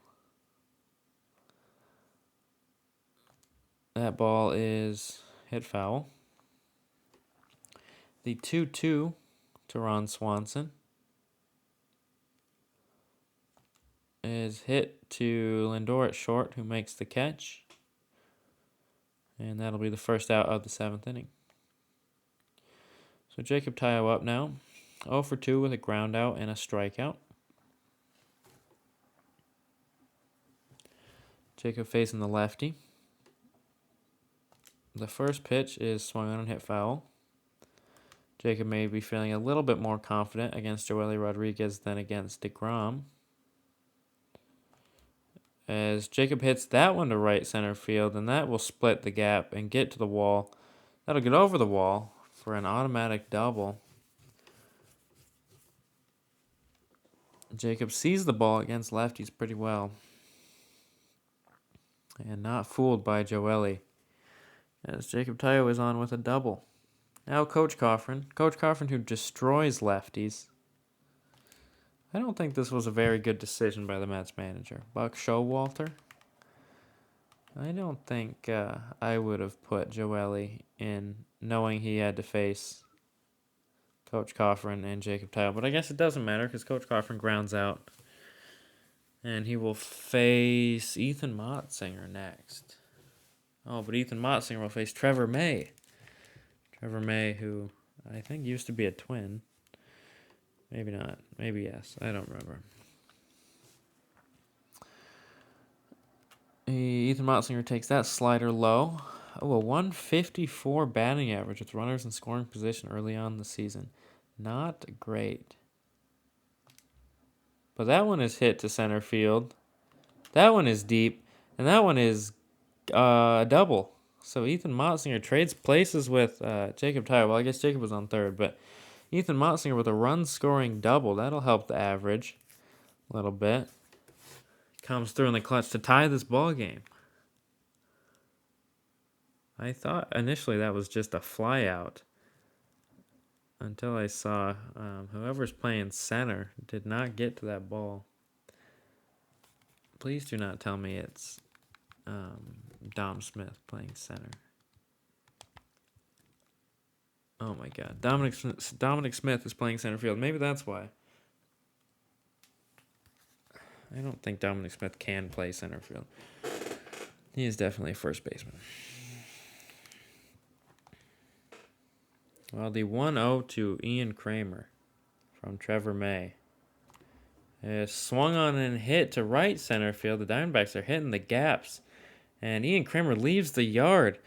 That ball is hit foul. The 2-2 to Ron Swanson is hit to Lindor at short, who makes the catch. And that'll be the first out of the 7th inning. So Jacob Tayo up now. 0 for 2 with a ground out and a strikeout. Jacob facing the lefty. The first pitch is swung on and hit foul. Jacob may be feeling a little bit more confident against Joely Rodriguez than against deGrom. As Jacob hits that one to right center field, and that will split the gap and get to the wall. That'll get over the wall for an automatic double. Jacob sees the ball against lefties pretty well. And not fooled by Joely. As Jacob Tayo is on with a double. Now Coach Coffrin. Coach Coffrin who destroys lefties. I don't think this was a very good decision by the Mets manager. Buck Showalter. I don't think I would have put Joely in knowing he had to face Coach Coffrin and Jacob Tayo. But I guess it doesn't matter because Coach Coffrin grounds out. And he will face Ethan Motzinger next. Oh, but Ethan Motzinger will face Trevor May. Trevor May, who I think used to be a Twin. Maybe not. Maybe yes. I don't remember. Ethan Motzinger takes that slider low. Oh, a 154 batting average with runners in scoring position early on in the season. Not great. But that one is hit to center field. That one is deep. And that one is a double. So Ethan Motzinger trades places with Jacob Tayo. Well, I guess Jacob was on third, but Ethan Motzinger with a run-scoring double. That'll help the average a little bit. comes through in the clutch to tie this ball game. I thought initially that was just a fly out until I saw whoever's playing center did not get to that ball. Please do not tell me it's Dom Smith playing center. Oh my God, Dominic Smith is playing center field. Maybe that's why. I don't think Dominic Smith can play center field. He is definitely a first baseman. Well, the 1-0 to Ian Kramer from Trevor May is swung on and hit to right center field. The Diamondbacks are hitting the gaps, and Ian Kramer leaves the yard.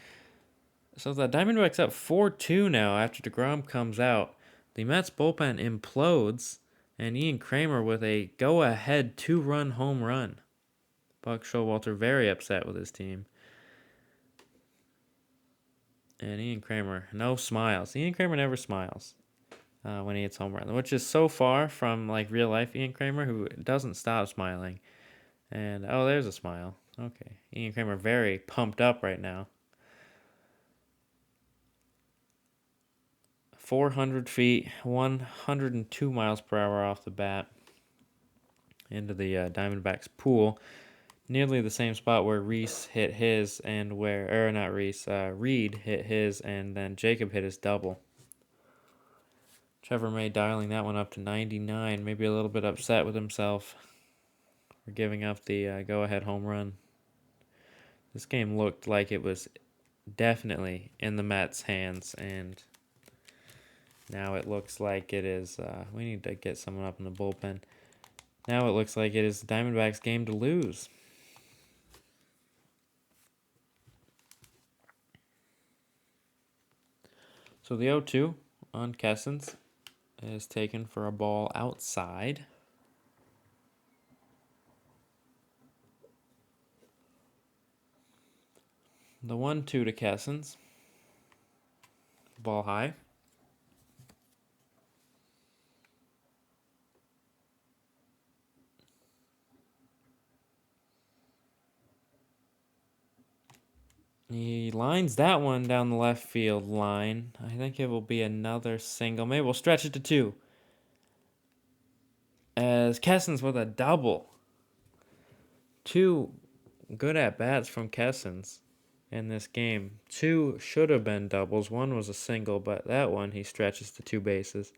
So the Diamondbacks up 4-2 now after deGrom comes out. The Mets bullpen implodes, and Ian Kramer with a go-ahead 2-run home run. Buck Showalter very upset with his team. And Ian Kramer, no smiles. Ian Kramer never smiles when he hits home run, which is so far from like real life Ian Kramer, who doesn't stop smiling. And oh, there's a smile. Okay, Ian Kramer very pumped up right now. 400 feet, 102 miles per hour off the bat into the Diamondbacks pool. Nearly the same spot where Reese hit his and not Reese, Reed hit his and then Jacob hit his double. Trevor May dialing that one up to 99, maybe a little bit upset with himself for giving up the go-ahead home run. This game looked like it was definitely in the Mets' hands, and now it looks like it is. We need to get someone up in the bullpen. Now it looks like it is the Diamondbacks' game to lose. So the 0-2 on Kessens is taken for a ball outside. The 1-2 to Kessens. Ball high. He lines that one down the left field line. I think it will be another single. Maybe we'll stretch it to 2. As Kessens with a double. 2 good at-bats from Kessens in this game. 2 should have been doubles. 1 was a single, but that one he stretches to 2 bases.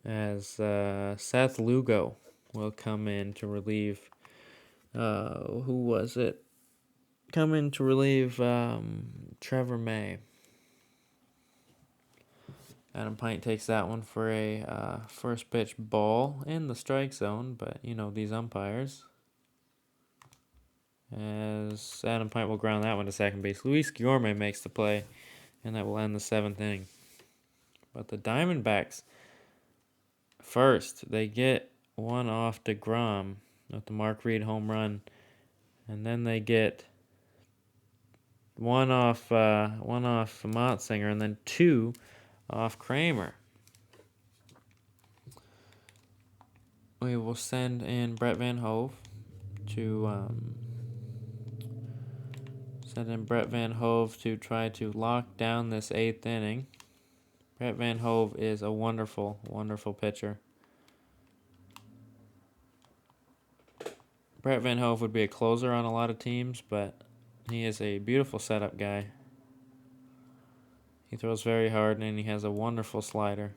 As Seth Lugo will come in to relieve... who was it? Come in to relieve Trevor May. Adam Pint takes that one for a first pitch ball in the strike zone, but you know these umpires. As Adam Pint will ground that one to second base. Luis Guillorme makes the play, and that will end the 7th inning. But the Diamondbacks, first, they get one off deGrom with the Mark Reed home run, and then they get one off Motsinger, and then 2 off Kramer. We will send in Brett Van Hove to try to lock down this 8th inning. Brett Van Hove is a wonderful, wonderful pitcher. Brett Van Hove would be a closer on a lot of teams, but he is a beautiful setup guy. He throws very hard, and he has a wonderful slider.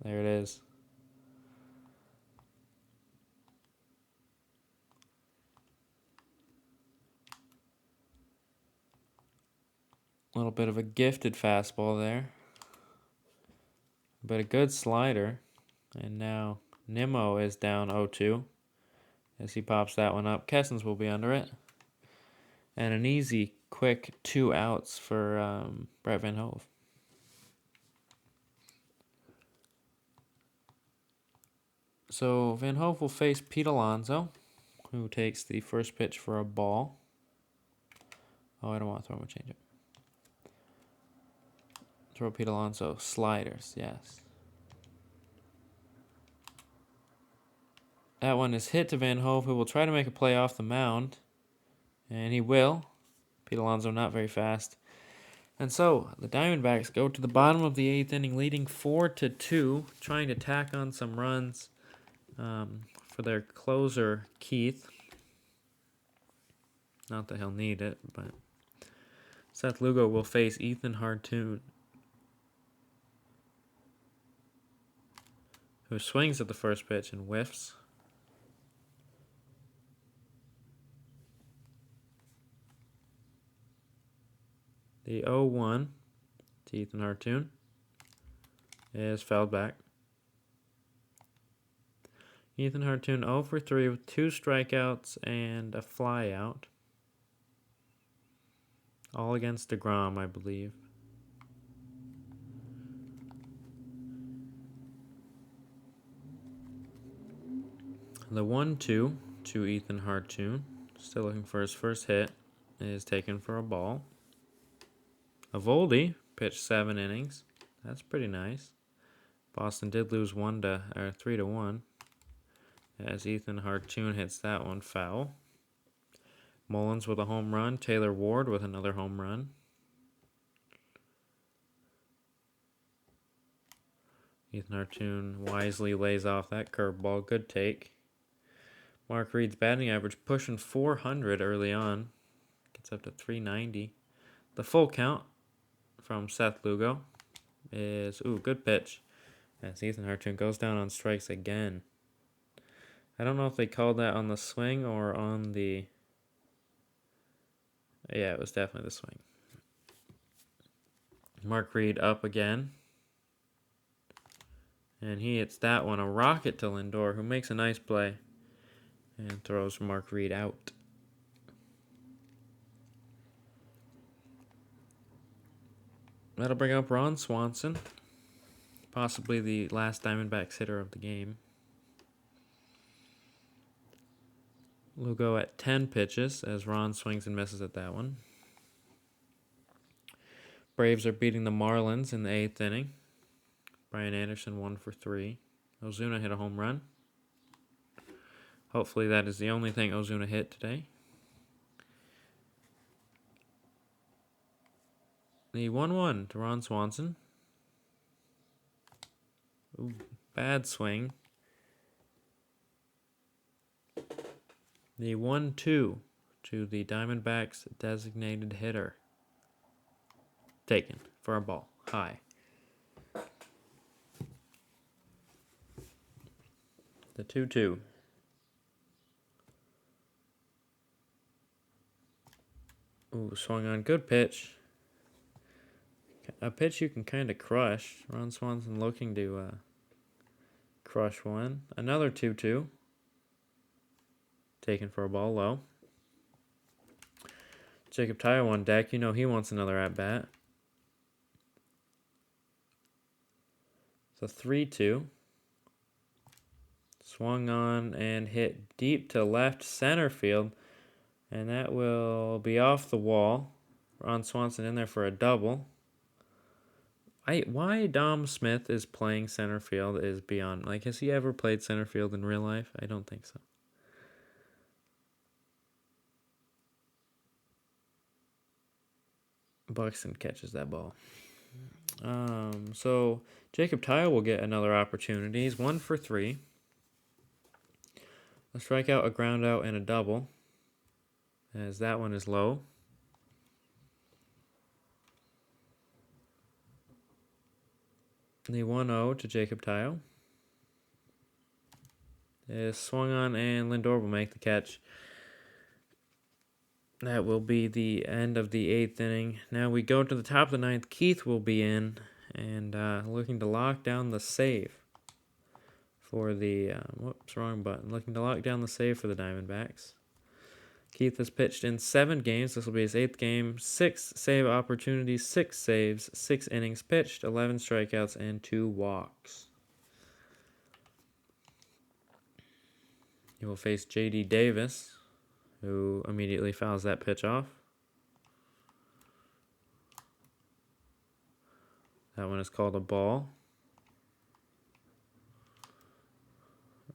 There it is. A little bit of a gifted fastball there. But a good slider. And now Nimmo is down 0-2 as he pops that one up. Kessens will be under it. And an easy, quick 2 outs for Brett Van Hove. So Van Hove will face Pete Alonso, who takes the first pitch for a ball. Oh, I don't want to throw him a changeup. Throw Pete Alonso sliders, yes. That one is hit to Van Hove, who will try to make a play off the mound. And he will. Pete Alonso not very fast. And so, the Diamondbacks go to the bottom of the 8th inning, leading 4-2, trying to tack on some runs for their closer, Keith. Not that he'll need it, but Seth Lugo will face Ethan Hartoon, who swings at the first pitch and whiffs. The 0-1 to Ethan Hartoon is fouled back. Ethan Hartoon 0 for 3 with 2 strikeouts and a flyout. All against deGrom, I believe. The 1-2 to Ethan Hartoon, still looking for his first hit, is taken for a ball. Eovaldi pitched 7 innings. That's pretty nice. Boston did lose 3-1 as Ethan Hartoon hits that one foul. Mullins with a home run. Taylor Ward with another home run. Ethan Hartoon wisely lays off that curveball. Good take. Mark Reed's batting average pushing 400 early on. Gets up to 390. The full count from Seth Lugo is, good pitch. As Ethan Hartoon goes down on strikes again. I don't know if they called that on the swing or on the... Yeah, it was definitely the swing. Mark Reed up again. And he hits that one, a rocket to Lindor, who makes a nice play and throws Mark Reed out. That'll bring up Ron Swanson, possibly the last Diamondbacks hitter of the game. Lugo at 10 pitches as Ron swings and misses at that one. Braves are beating the Marlins in the 8th inning. Brian Anderson 1 for 3. Ozuna hit a home run. Hopefully that is the only thing Ozuna hit today. The 1-1 to Ron Swanson. Bad swing. The 1-2 to the Diamondbacks designated hitter. Taken for a ball. High. The 2-2. Swung on. Good pitch. A pitch you can kind of crush. Ron Swanson looking to crush one. Another 2-2. Taken for a ball low. Jacob Tyo on deck. You know he wants another at-bat. It's a 3-2. Swung on and hit deep to left center field. And that will be off the wall. Ron Swanson in there for a double. Why Dom Smith is playing center field is beyond. Like, has he ever played center field in real life? I don't think so. Buxton catches that ball. So Jacob Tyo will get another opportunity. He's 1 for 3. A strikeout, a ground out, and a double. As that one is low. The 1-0 to Jacob Tyo is swung on, and Lindor will make the catch. That will be the end of the 8th inning. Now we go to the top of the 9th. Keith will be in and looking to lock down the save for the... wrong button. Looking to lock down the save for the Diamondbacks. Keith has pitched in 7 games. This will be his 8th game. 6 save opportunities, 6 saves, 6 innings pitched, 11 strikeouts, and 2 walks. He will face J.D. Davis, who immediately fouls that pitch off. That one is called a ball.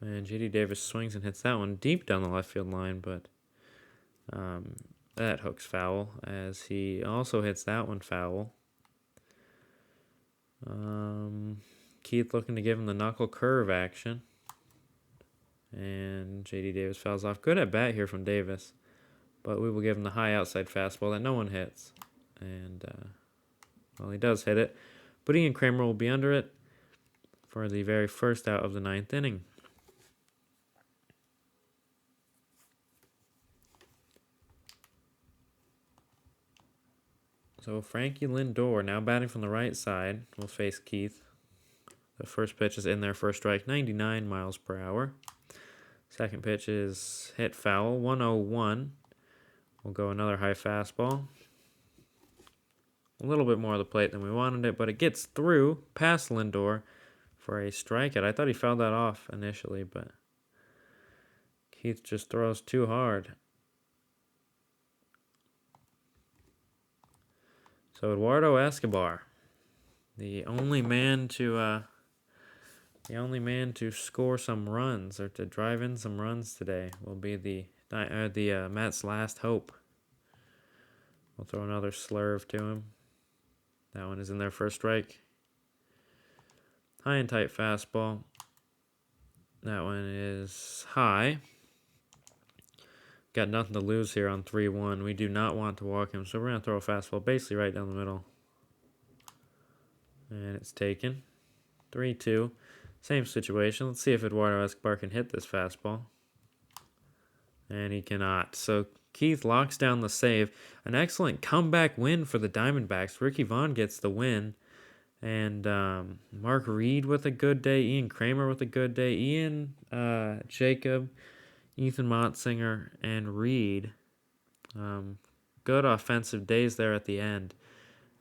And J.D. Davis swings and hits that one deep down the left field line, but that hook's foul, as he also hits that one foul. Keith looking to give him the knuckle curve action. And J.D. Davis fouls off. Good at bat here from Davis. But we will give him the high outside fastball that no one hits. And, well, he does hit it. But Ian Kramer will be under it for the very first out of the 9th inning. So Frankie Lindor, now batting from the right side, will face Keith. The first pitch is in there for a strike, 99 miles per hour. Second pitch is hit foul, 101. We'll go another high fastball. A little bit more of the plate than we wanted it, but it gets through past Lindor for a strikeout. I thought he fouled that off initially, but Keith just throws too hard. So Eduardo Escobar, the only man to score some runs or to drive in some runs today, will be the Mets' last hope. We'll throw another slurve to him. That one is in there for a strike. High and tight fastball. That one is high. Got nothing to lose here on 3-1. We do not want to walk him, so we're going to throw a fastball basically right down the middle. And it's taken. 3-2. Same situation. Let's see if Eduardo Escobar can hit this fastball. And he cannot. So Keith locks down the save. An excellent comeback win for the Diamondbacks. Ricky Vaughn gets the win. And Mark Reed with a good day. Ian Kramer with a good day. Ian, Jacob, Ethan Motzinger, and Reed. Good offensive days there at the end.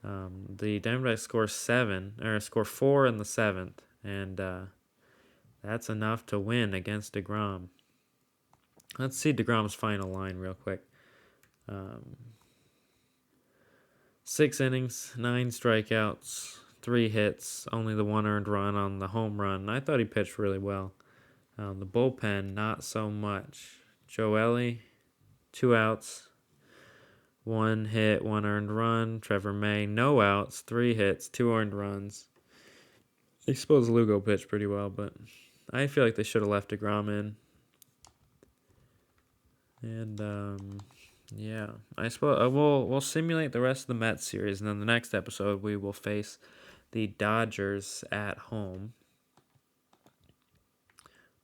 The Diamondbacks score 4 in the 7th. And that's enough to win against deGrom. Let's see deGrom's final line real quick. 6 innings, 9 strikeouts, 3 hits, only the 1 earned run on the home run. I thought he pitched really well. The bullpen, not so much. Joely, 2 outs, 1 hit, 1 earned run. Trevor May, no outs, 3 hits, 2 earned runs. I suppose Lugo pitched pretty well, but I feel like they should have left deGrom in. And yeah, I suppose we'll simulate the rest of the Mets series, and then the next episode we will face the Dodgers at home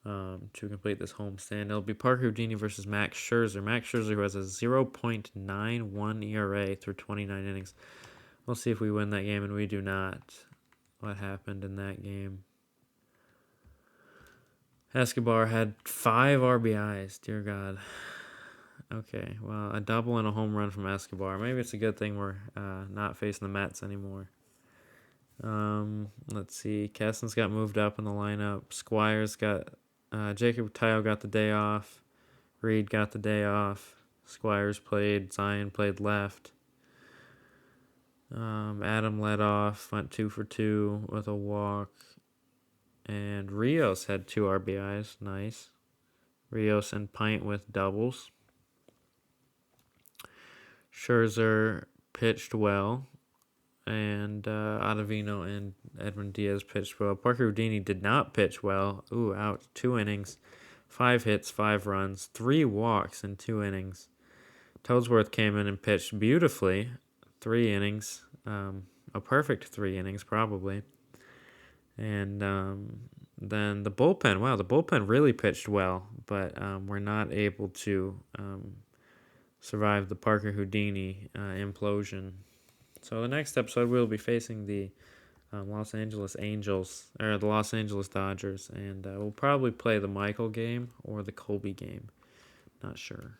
to complete this homestand. It'll be Parker Houdini versus Max Scherzer. Max Scherzer, who has a 0.91 ERA through 29 innings. We'll see if we win that game, and we do not. What happened in that game? Escobar had 5 RBIs. Dear God. Okay, well, a double and a home run from Escobar. Maybe it's a good thing we're not facing the Mets anymore. Let's see. Keston's got moved up in the lineup. Squires got... Jacob Tyo got the day off. Reed got the day off. Squires played. Zion played left. Adam led off. Went 2 for 2 with a walk. And Rios had 2 RBIs. Nice. Rios and Pint with doubles. Scherzer pitched well, and Ottavino and Edwin Diaz pitched well. Parker Houdini did not pitch well. Ooh, ouch. 2 innings, 5 hits, 5 runs, 3 walks in 2 innings. Toadsworth came in and pitched beautifully. 3 innings, a perfect 3 innings probably. And then the bullpen, wow, the bullpen really pitched well, but we're not able to survive the Parker Houdini implosion. So the next episode we'll be facing the Los Angeles Dodgers, and we'll probably play the Michael game or the Colby game. Not sure.